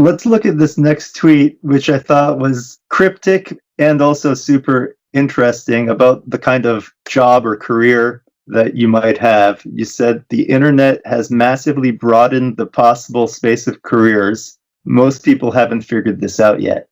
Let's look at this next tweet, which I thought was cryptic and also super interesting about the kind of job or career that you might have. You said the internet has massively broadened the possible space of careers. Most people haven't figured this out yet.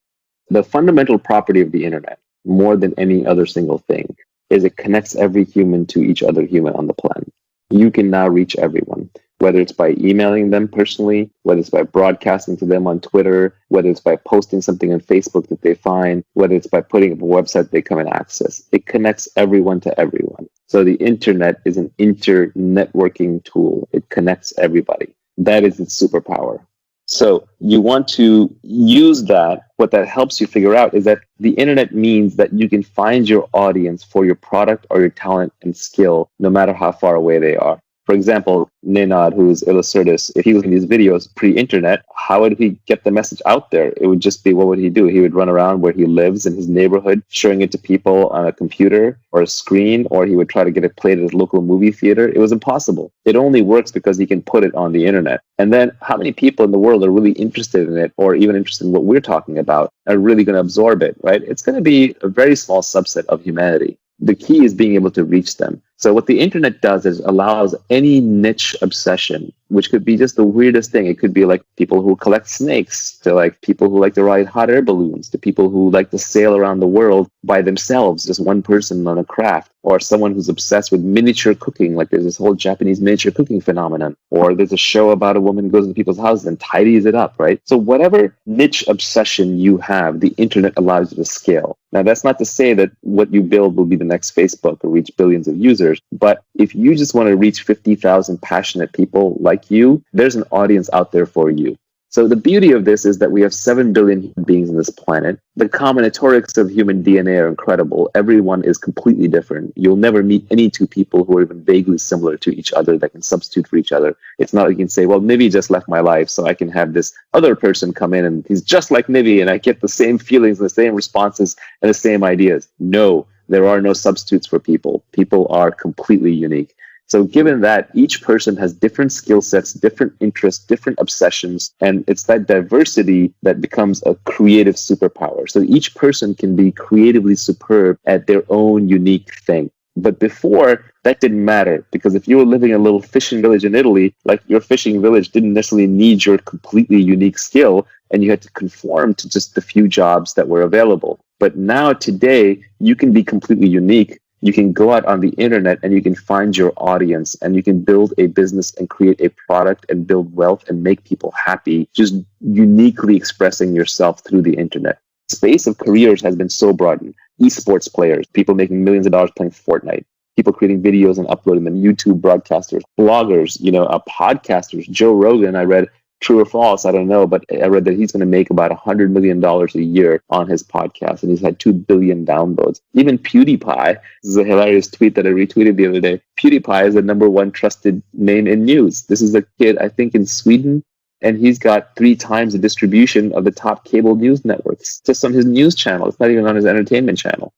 The fundamental property of the internet, more than any other single thing, is it connects every human to each other human on the planet. You can now reach everyone, whether it's by emailing them personally, whether it's by broadcasting to them on Twitter, whether it's by posting something on Facebook that they find, whether it's by putting up a website they come and access. It connects everyone to everyone. So the internet is an inter-networking tool. It connects everybody. That is its superpower. So you want to use that. What that helps you figure out is that the internet means that you can find your audience for your product or your talent and skill, no matter how far away they are. For example, Ninad, who's Illustratus, if he was in these videos pre-internet, how would he get the message out there? It would just be, what would he do? He would run around where he lives in his neighborhood, showing it to people on a computer or a screen, or he would try to get it played at his local movie theater. It was impossible. It only works because he can put it on the internet. And then how many people in the world are really interested in it, or even interested in what we're talking about, are really going to absorb it, right? It's going to be a very small subset of humanity. The key is being able to reach them. So what the internet does is allows any niche obsession, which could be just the weirdest thing. It could be like people who collect snakes, to like people who like to ride hot air balloons, to people who like to sail around the world by themselves, just one person on a craft, or someone who's obsessed with miniature cooking, like there's this whole Japanese miniature cooking phenomenon, or there's a show about a woman who goes into people's houses and tidies it up, right? So whatever niche obsession you have, the internet allows you to scale. Now, that's not to say that what you build will be the next Facebook or reach billions of users, but if you just want to reach 50,000 passionate people like you, there's an audience out there for you. So the beauty of this is that we have 7 billion human beings on this planet. The combinatorics of human DNA are incredible. Everyone is completely different. You'll never meet any two people who are even vaguely similar to each other that can substitute for each other. It's not like you can say, well, Nivi just left my life, so I can have this other person come in and he's just like Nivi and I get the same feelings, the same responses, and the same ideas. No, there are no substitutes for people. People are completely unique. So given that each person has different skill sets, different interests, different obsessions, and it's that diversity that becomes a creative superpower. So each person can be creatively superb at their own unique thing. But before, that didn't matter, because if you were living in a little fishing village in Italy, like your fishing village didn't necessarily need your completely unique skill, and you had to conform to just the few jobs that were available. But now, today, you can be completely unique. You can go out on the internet and you can find your audience and you can build a business and create a product and build wealth and make people happy, just uniquely expressing yourself through the internet. The space of careers has been so broadened. Esports players, people making millions of dollars playing Fortnite, people creating videos and uploading them, YouTube broadcasters, bloggers, podcasters. Joe Rogan, I read, true or false, I don't know, but I read that he's going to make about $100 million a year on his podcast, and he's had 2 billion downloads. Even PewDiePie, this is a hilarious tweet that I retweeted the other day. PewDiePie is the #1 trusted name in news. This is a kid, I think, in Sweden, and he's got 3 times the distribution of the top cable news networks just on his news channel. It's not even on his entertainment channel.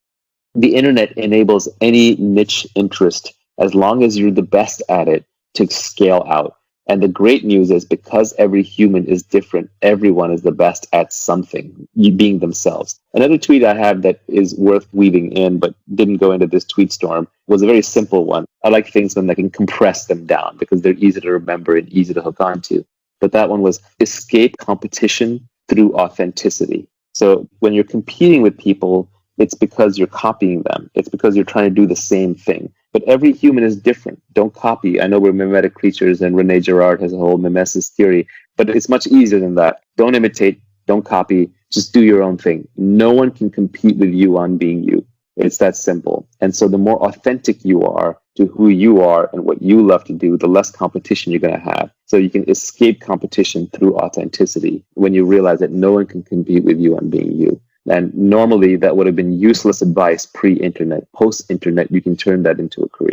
The internet enables any niche interest, as long as you're the best at it, to scale out. And the great news is, because every human is different, everyone is the best at something, being themselves. Another tweet I have that is worth weaving in, but didn't go into this tweet storm, was a very simple one. I like things when I can compress them down because they're easy to remember and easy to hook onto. But that one was, escape competition through authenticity. So when you're competing with people, it's because you're copying them. It's because you're trying to do the same thing. But every human is different. Don't copy. I know we're mimetic creatures, and Rene Girard has a whole mimesis theory, but it's much easier than that. Don't imitate. Don't copy. Just do your own thing. No one can compete with you on being you. It's that simple. And so the more authentic you are to who you are and what you love to do, the less competition you're going to have. So you can escape competition through authenticity when you realize that no one can compete with you on being you. And normally that would have been useless advice pre-internet. Post-internet, you can turn that into a career.